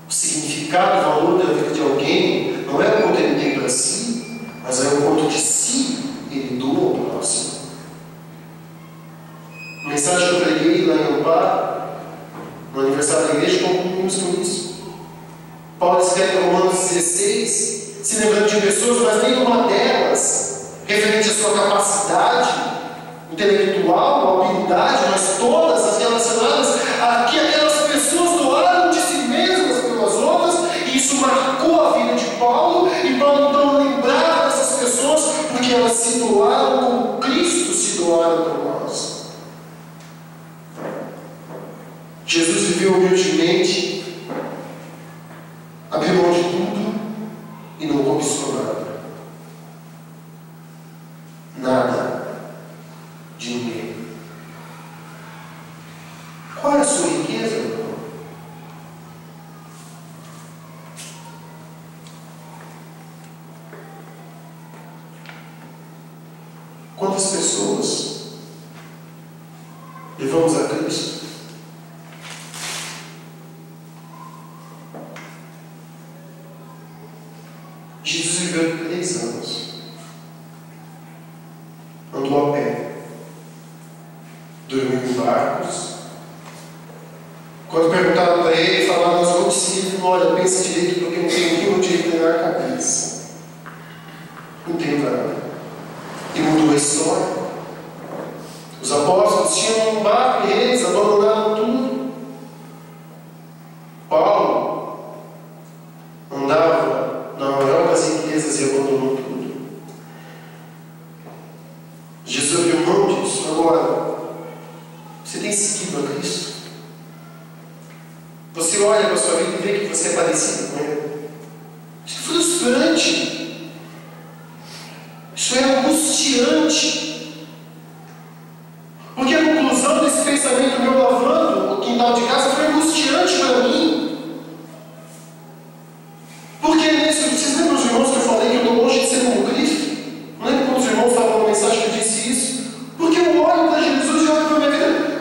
o significado, o valor da vida de alguém não é o quanto ele tem para si, mas é o quanto de si ele doa ao próximo. A mensagem que eu preguei lá em Amparo, no aniversário da igreja, concluímos com isso. Paulo escreve em Romanos 16, se lembrando de pessoas, mas nenhuma delas referente à sua capacidade intelectual, habilidade, mas todas as relacionadas a que aquelas pessoas doaram de si mesmas pelas outras, e isso marcou a vida de Paulo, e Paulo então lembrava dessas pessoas, porque elas se doaram como Cristo se doaram por nós. Jesus viveu humildemente, abriu mão de tudo e não cobiçou nada. Nada de ninguém. Qual é a sua riqueza, meu irmão? Quantas pessoas levamos a Cristo? Jesus viveu 3 anos. Andou a pé. Marcos. Quando perguntaram para ele, falaram: nós vamos seguir. Olha, pensa direito, porque não tem nenhum de inclinar a cabeça. Não tem nada. E mudou a história. Os apóstolos tinham um barco e eles abandonaram tudo. Paulo andava na maior das riquezas e abandonou tudo. Jesus abriu mão disso. Agora, você tem seguido a Cristo? Você olha para a sua vida e vê que você é parecido com Ele? Isso é frustrante. Isso é angustiante. Porque a conclusão desse pensamento meu lavando o quintal de casa foi angustiante para mim. Porque vocês lembram os irmãos que eu falei que eu estou longe de ser como Cristo? Não lembro quando os irmãos estavam na mensagem que eu disse isso? Porque eu olho para Jesus e olho para a minha vida.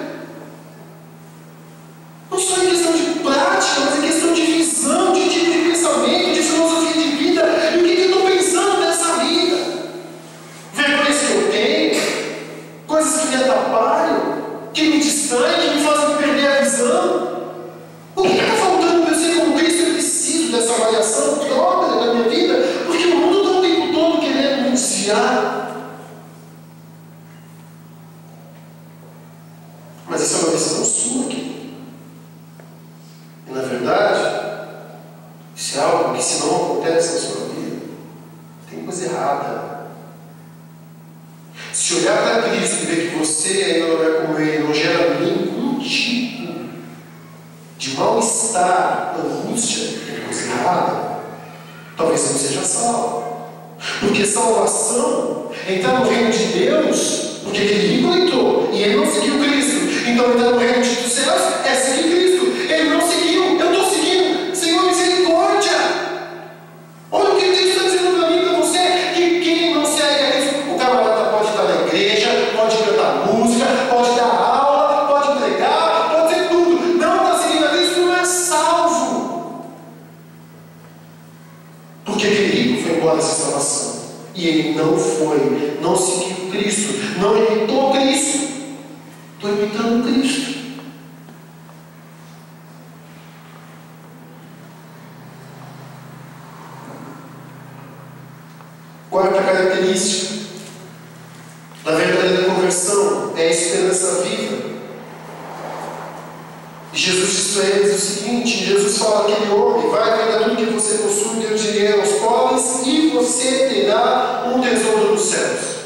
Não só em questão de prática, mas em questão de visão, de tipo de pensamento, de filosofia de vida. E o que eu estou pensando nessa vida? Vergonhas que eu tenho, coisas que me atrapalham, que me distraem, que me fazem perder a visão. O que está faltando para eu ser como Cristo? Eu preciso dessa avaliação própria da minha vida, porque o mundo está o tempo todo querendo me desviar. Mas isso é uma decisão sua aqui. E na verdade, isso é algo que, se não acontece na sua vida, tem coisa errada. Se olhar para Cristo e ver que você ainda não é como Ele, não gera nenhum tipo de mal-estar, angústia, tem coisa errada, talvez você não seja salvo. Porque salvação é entrar no reino de Deus, porque aquele rico entrou e ele não seguiu Cristo. Então entrar no reino dos céus é seguir Cristo. Ele não seguiu, eu estou seguindo. Senhor, misericórdia! Olha o que Deus está dizendo para mim e para você, que quem não segue a Cristo, o camarada pode estar na igreja, pode cantar música, pode dar aula, pode pregar, pode fazer tudo. Não está seguindo a Cristo, não é salvo. Porque aquele rico foi embora sem salvação. E ele não foi, não seguiu Cristo, não imitou Cristo. Estou imitando Cristo. Quarta característica da verdadeira conversão é a esperança viva. E Jesus diz para eles o seguinte: Jesus fala àquele homem: vai vender tudo que você possui, dê o dinheiro aos pobres e você terá um tesouro nos céus.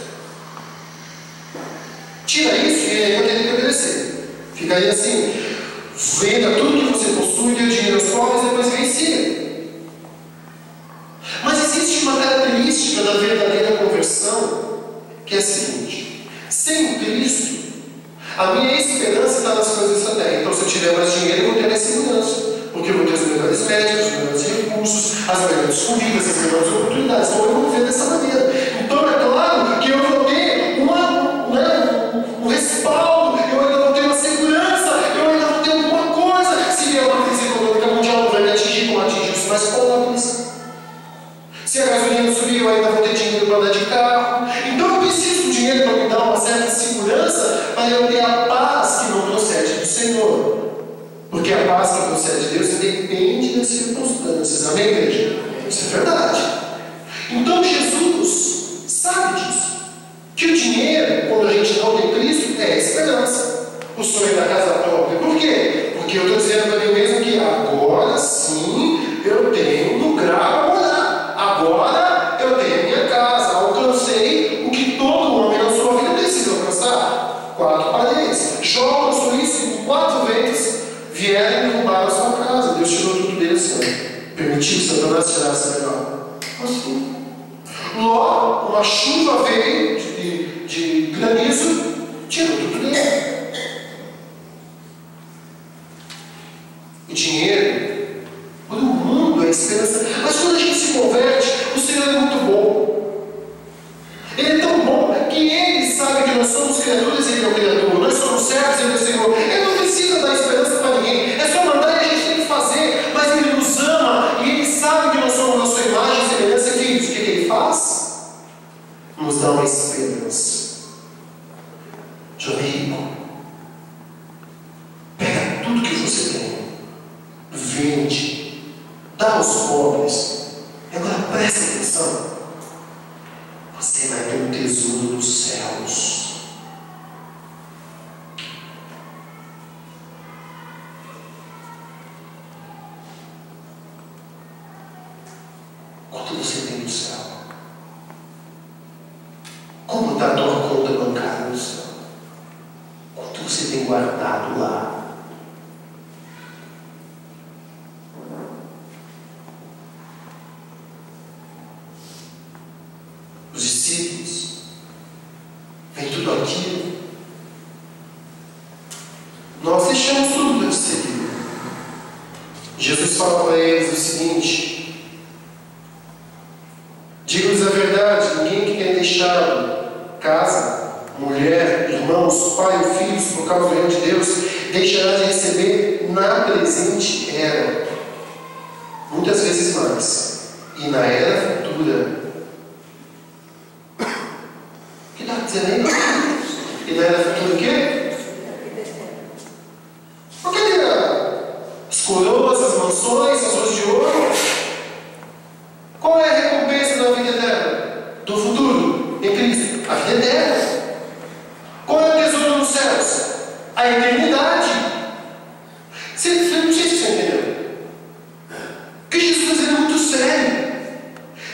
Tira isso e ele vai ter que obedecer. Ficaria assim: venda tudo que você possui, dê o dinheiro aos pobres e depois vem e siga. Mas existe uma característica da verdadeira conversão que é a seguinte: sem Cristo, a minha esperança está nas coisas dessa terra. Então, se eu tiver mais dinheiro, eu vou ter mais segurança, porque eu vou ter os melhores médicos, os melhores recursos, as melhores comidas, as melhores oportunidades. Então, eu vou viver dessa maneira. Então, é claro que eu vou ter um respaldo, eu ainda vou ter uma segurança, eu ainda vou ter alguma coisa. Se vier uma crise econômica mundial, não vai me atingir como atinge os mais pobres. Se a gasolina subir, eu ainda vou ter dinheiro para andar de carro. Então eu preciso do dinheiro para me dar uma certa segurança, para eu ter a paz que não procede do Senhor. Porque a paz que procede de Deus depende das circunstâncias. Amém, igreja? Isso é verdade. Então Jesus sabe disso. Que o dinheiro, quando a gente não tem Cristo, é esperança. O sonho da casa própria. Por quê? Porque eu estou dizendo para mim mesmo que agora sim eu tenho um lugar para morar. Agora eu tenho minha casa, alcancei o que todo homem na sua vida precisa alcançar: 4 paredes. Jó alcançou isso em 4 vezes. Vieram e derrubaram a sua casa. Deus tirou tudo dele assim. Permitiu que Satanás tirasse melhor. Assim. Ló, uma chuva veio de granizo, tirou tudo dele. O dinheiro, o mundo, a esperança. Mas quando a gente se converte, o Senhor é muito bom. Ele é tão bom que Ele sabe que nós somos criaturas e Ele é o Criador. Nós somos servos e Ele é o Senhor. Ele não precisa dar esperança para ninguém. É só mandar e a gente tem que fazer. Mas Ele nos ama e Ele sabe que nós somos a sua imagem e semelhança. Filhos, o que Ele faz? Nos dá uma esperança. Jovem rico, vende, dá aos pobres. E agora presta atenção. Você vai ter um tesouro nos céus. Quanto você tem no céu? Como está a tua conta bancária no céu? Quanto você tem guardado lá? Os discípulos vem tudo aquilo. Nós deixamos tudo para seguir. Jesus fala para eles o seguinte: digo-lhes a verdade, ninguém que tenha deixado casa, mulher, irmãos, pai ou filhos por causa do reino de Deus deixará de receber na presente era, muitas vezes mais, e na era futura. O que está dizendo aí? E na era futura o quê? O que é? As coroas, as mansões, as ruas de ouro. Qual é a recompensa da vida eterna? Do futuro, em Cristo? A vida eterna. Qual é o tesouro nos céus? A eternidade. Não sei se você entendeu. O que Jesus está dizendo é muito sério.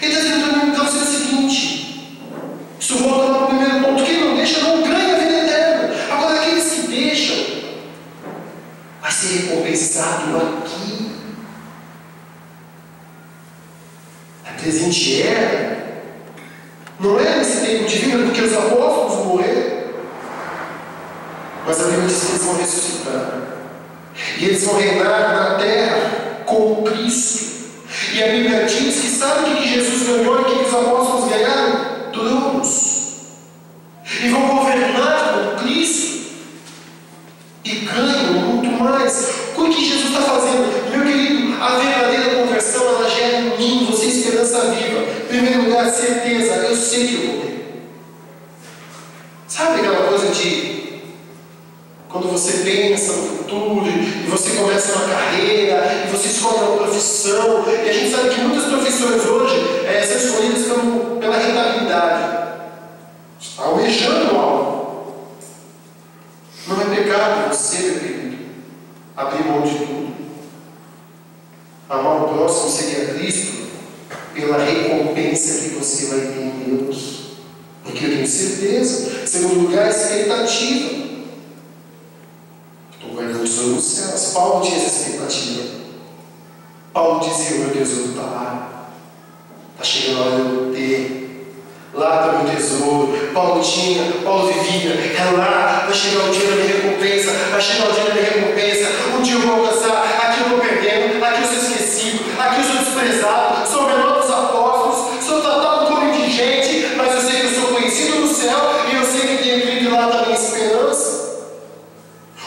Ele está dizendo para você o seguinte: isso volta lá para o primeiro ponto. Quem não deixa não ganha a vida eterna. Agora, aqueles que deixam, vai ser recompensado aqui. A presente era não é nesse tempo divino, porque os apóstolos morreram, mas a Bíblia diz que eles vão ressuscitar e eles vão reinar na terra com Cristo. E a Bíblia diz que sabe o que Jesus ganhou e o que os apóstolos ganharam? Tronos. E vão governar com Cristo e ganham muito mais. O que Jesus está fazendo? Meu querido, a verdadeira conversão ela gera em mim, você, esperança viva. Em primeiro lugar, certeza, eu sei que eu vou ter. Sabe aquela coisa de quando você pensa no futuro e você começa uma carreira e você escolhe uma profissão, e a gente sabe que muitas profissões hoje são escolhidas pela rentabilidade, almejando algo. Não é pecado você, meu querido, abrir mão de tudo, amar o próximo, seguir a Cristo, pela recompensa que você vai ter em Deus. Porque eu tenho certeza. Segundo lugar, expectativa. Estou guardando o tesouro nos céus. Paulo tinha essa expectativa. Paulo dizia: o meu tesouro está lá. Está chegando a hora de eu ter. Lá está o meu tesouro. Paulo vivia. É lá. Vai chegar o dia da minha recompensa. Vai chegar o dia da minha recompensa. Um dia eu vou alcançar. Aqui eu vou perdendo. Aqui eu sou esquecido. Aqui eu sou desprezado. Sou o menor dos apóstolos. Sou tratado como indigente. Mas eu sei que eu sou conhecido no céu. E eu sei que tenho crido lá da minha esperança.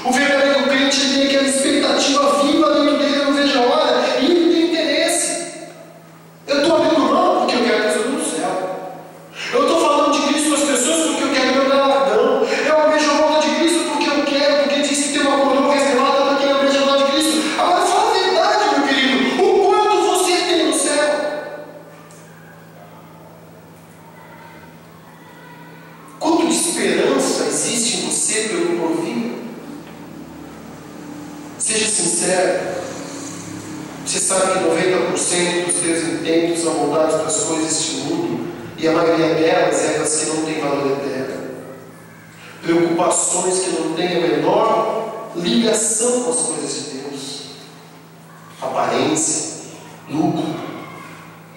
O verdadeiro crente tem aquela expectativa viva dentro dele. Eu não vejo a hora. E ele tem interesse. Eu estou abrindo mão porque eu quero tesouro no céu. Eu estou falando de Cristo com as pessoas porque eu quero meu galardão. Eu almejo a volta de Cristo porque eu quero, porque diz que tem uma coroa reservada para quem almeja a volta de Cristo. Agora fala a verdade, meu querido. O quanto você tem no céu? Quanto de esperança existe em você pelo porvir? Seja sincero. Você sabe que 90% dos teus intentos são voltados para as coisas deste mundo, e a maioria delas é aquelas que não têm valor eterno. Preocupações que não têm a menor ligação com as coisas de Deus. Aparência, lucro,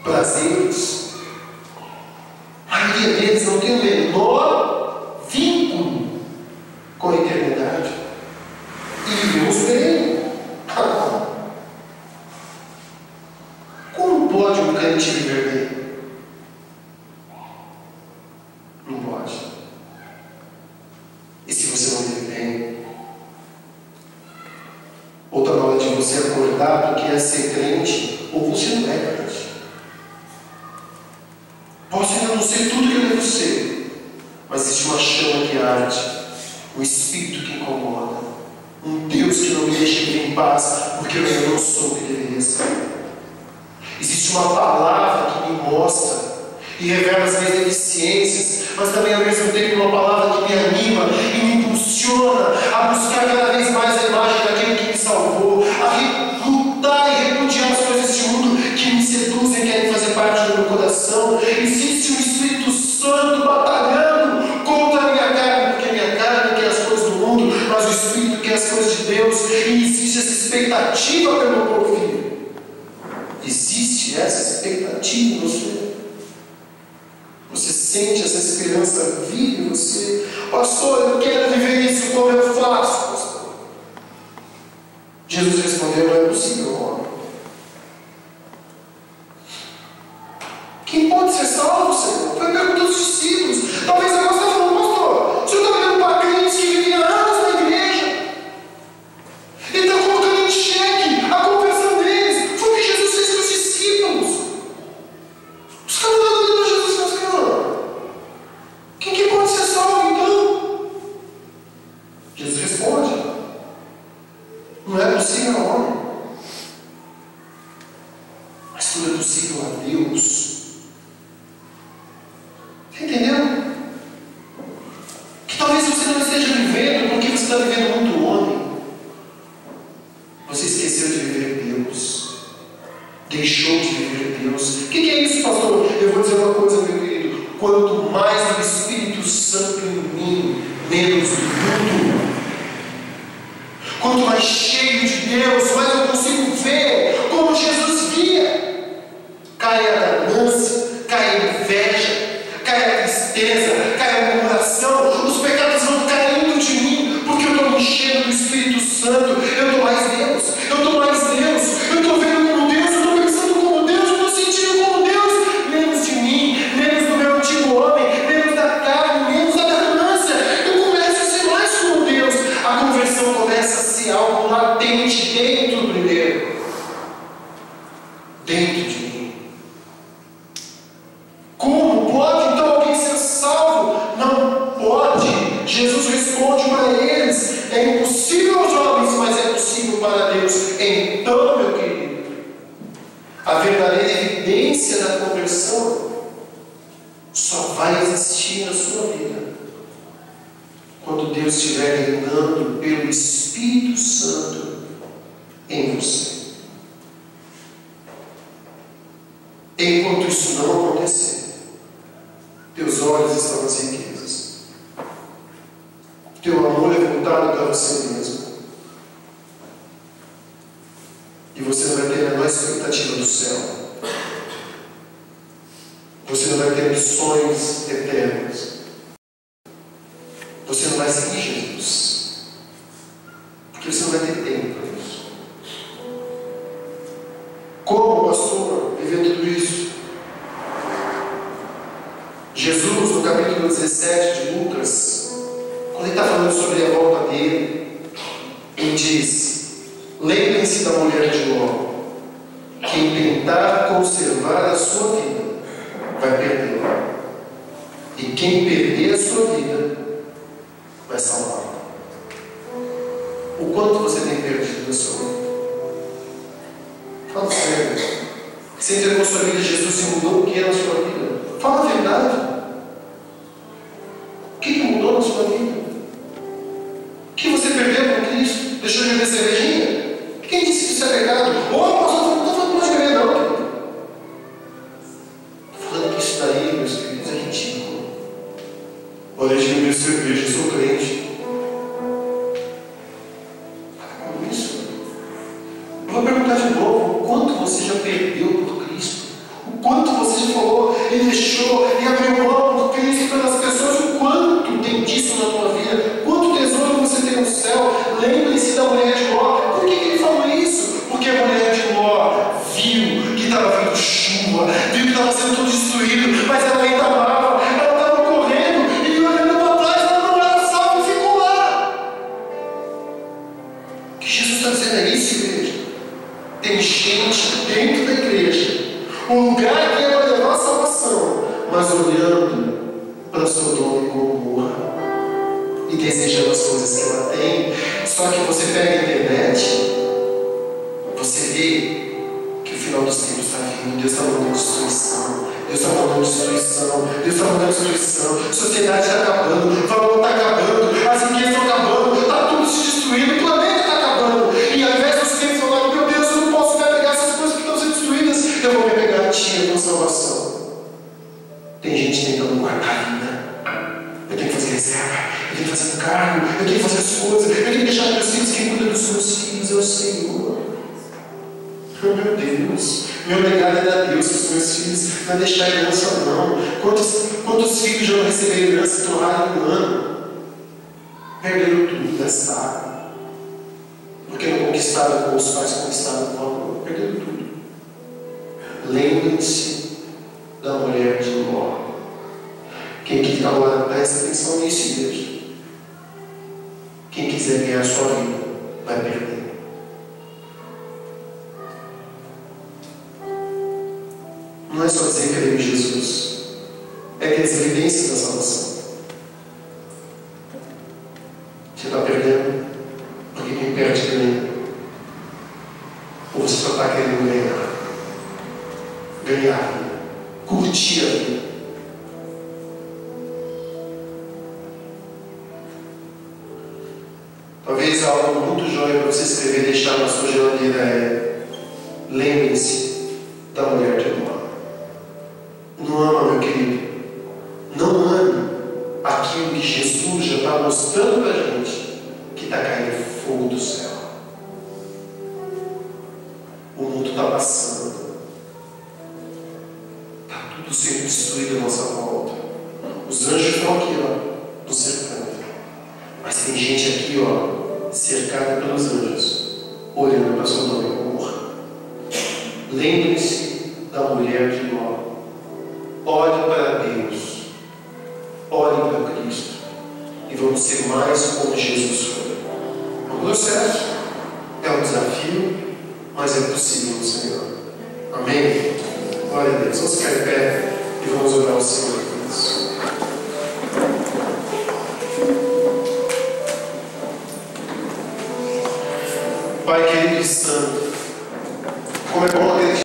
prazeres. A maioria deles não tem o menor vínculo com a eternidade. E vivemos bem. Como pode um crente viver bem? Não pode. E se você não vive bem? Ou está na hora de você acordar porque é ser crente, ou você não é crente. Posso ainda não ser tudo que eu devo ser, mas existe uma chama que arde, um espírito que incomoda, um Deus que não me deixa viver em paz, porque eu ainda não sou o que deveria ser. Existe uma palavra que me mostra e revela as minhas deficiências, mas também ao mesmo tempo uma palavra que me anima e me impulsiona a buscar cada vez mais a imagem daquele que me salvou, a lutar e repudiar as coisas deste mundo que me seduzem e querem fazer parte do meu coração. Existe um Espírito Santo batalhando contra a minha carne, porque a minha carne quer as coisas do mundo, mas o Espírito quer as coisas de Deus, e existe essa expectativa pelo povo filho. Existe essa expectativa em você. Você sente essa esperança viva em você. Pastor, eu quero viver isso, como eu faço, pastor? Jesus respondeu: não é possível, homem. Quem pode ser salvo, Senhor? Foi a pergunta dos discípulos. Talvez agora você está falando: pastor, o senhor está olhando para crentes que vivem há anos na igreja e está colocando em xeque a conversão deles. Foi o que Jesus fez com os discípulos. Os caras estão olhando para Jesus e falam: Senhor, quem que pode ser salvo então? Jesus responde: não é possível ao homem, mas tudo é possível a Deus. Você entendeu? Que talvez você não esteja vivendo porque você está vivendo muito homem. Você esqueceu de viver Deus. Deixou de viver Deus. O que é isso, pastor? Eu vou dizer uma coisa, meu querido. Quanto mais o Espírito Santo em mim, menos do mundo. Quanto mais cheio de Deus, mais eu consigo ver como Jesus via. Cai a ganância, cai a inveja, cai a tristeza, cai a murmuração. Os pecados vão caindo de mim, porque eu estou me enchendo do Espírito Santo. Eu estou mais Deus, eu estou mais Deus, eu estou vendo como Deus, eu estou pensando como Deus, eu estou sentindo como Deus. Menos de mim, menos do meu antigo homem, menos da carne, menos da ganância. Eu começo a ser mais como Deus. A conversão começa a ser algo latente dentro primeiro. Dentro de mim. Como pode então alguém ser salvo? Não pode. Jesus responde para eles: é impossível aos homens, mas é possível para Deus. Então, meu querido, a verdadeira evidência da conversão só vai existir na sua vida quando Deus estiver reinando pelo Espírito Santo em você. Enquanto isso não acontecer, teus olhos estão nas riquezas, teu amor é voltado para você mesmo, e você não vai ter a menor expectativa do céu. Você não vai ter missões eternas. Você não vai seguir Jesus, porque você não vai ter tempo para isso. Como, pastor, viver tudo isso? Jesus, no capítulo 17 de Lucas, quando ele está falando sobre a volta dele, ele diz: lembrem-se da mulher de Ló. Quem tentar conservar a sua vida vai perdê-la, e quem perder a sua vida vai salvar. O quanto você tem perdido a sua vida? Fala sério. Você entregou sua vida a Jesus e mudou o que é na sua vida? Fala a verdade. O que mudou na sua vida? O que você perdeu com Cristo? Deixou de beber cervejinha? Quem disse que isso é pecado? Pastor, não estou falando de beber não, querido. Estou falando que isso daí, meus queridos, é ridículo. Olha, de beber cerveja, eu sou crente. Para com isso. Eu vou perguntar de novo: o quanto você já perdeu por Cristo? O quanto você já falou e deixou e abriu mão por Cristo pelas pessoas? O quanto tem disso na tua vida? Quanto tesouro você tem no céu? Lembre-se da mulher de Ló. Por que ele falou isso? Porque a mulher de Ló viu que estava vindo chuva, viu que estava sendo tudo destruído, mas ela ainda amava, ela estava correndo e olhando para trás, ela não era salva e ficou lá. O que Jesus está dizendo é isso, igreja. Tem gente dentro da igreja, um lugar que é para levar a salvação, mas olhando para Sodoma e Gomorra e desejando as coisas que ela tem. Só que você pega a internet, você vê que o final dos tempos está vindo. Deus está mandando destruição. Deus está mandando destruição. Deus está mandando destruição. A sociedade está acabando. O valor está acabando. As riquezas estão acabando. Está tudo se destruindo. O planeta está acabando. E ao invés de você falar, meu Deus, eu não posso me apegar a essas coisas que estão sendo destruídas, eu vou me apegar a Ti, a Tua salvação. Tem gente tentando guardar a vida. Eu tenho que fazer reserva. Eu tenho que fazer um cargo. Eu tenho que fazer as coisas. Eu tenho que deixar para meus filhos. Quem cuida dos meus filhos é o Senhor. Oh, meu Deus, meu legado é dar Deus para os meus filhos, não é deixar herança não. Quantos filhos já não receberam herança e torraram um ano? Perderam tudo, gastaram. Porque não conquistaram com os pais, conquistaram com o amor. Perderam tudo. Lembrem-se da mulher de Ló. Quem quiser, agora presta atenção nisso, igreja. Quem quiser ganhar a sua vida, vai perder. Não é só dizer que creio em Jesus, é ter as evidências da salvação. Você está perdendo porque quem perde ganha. Ou você só está querendo ganhar, curtir a vida. Talvez algo muito jóia para você escrever e deixar na sua geladeira é: lembrem-se da mulher de Ló. Não ama, meu querido. Não ame aquilo que Jesus já está mostrando para a gente, que está caindo fogo do céu. O mundo está passando. Está tudo sendo destruído à nossa volta. Os anjos estão aqui, ó, nos cercando. Mas tem gente aqui, ó, cercada pelos anjos, olhando para Sodoma e Gomorra. Lembre-se da mulher de Ló. Olhe para Deus, olhe para Cristo, e vamos ser mais como Jesus foi. É um processo, é um desafio, mas é possível no Senhor. Amém? Glória a Deus. Vamos ficar em pé e vamos orar ao Senhor por isso. Pai querido e santo, como é bom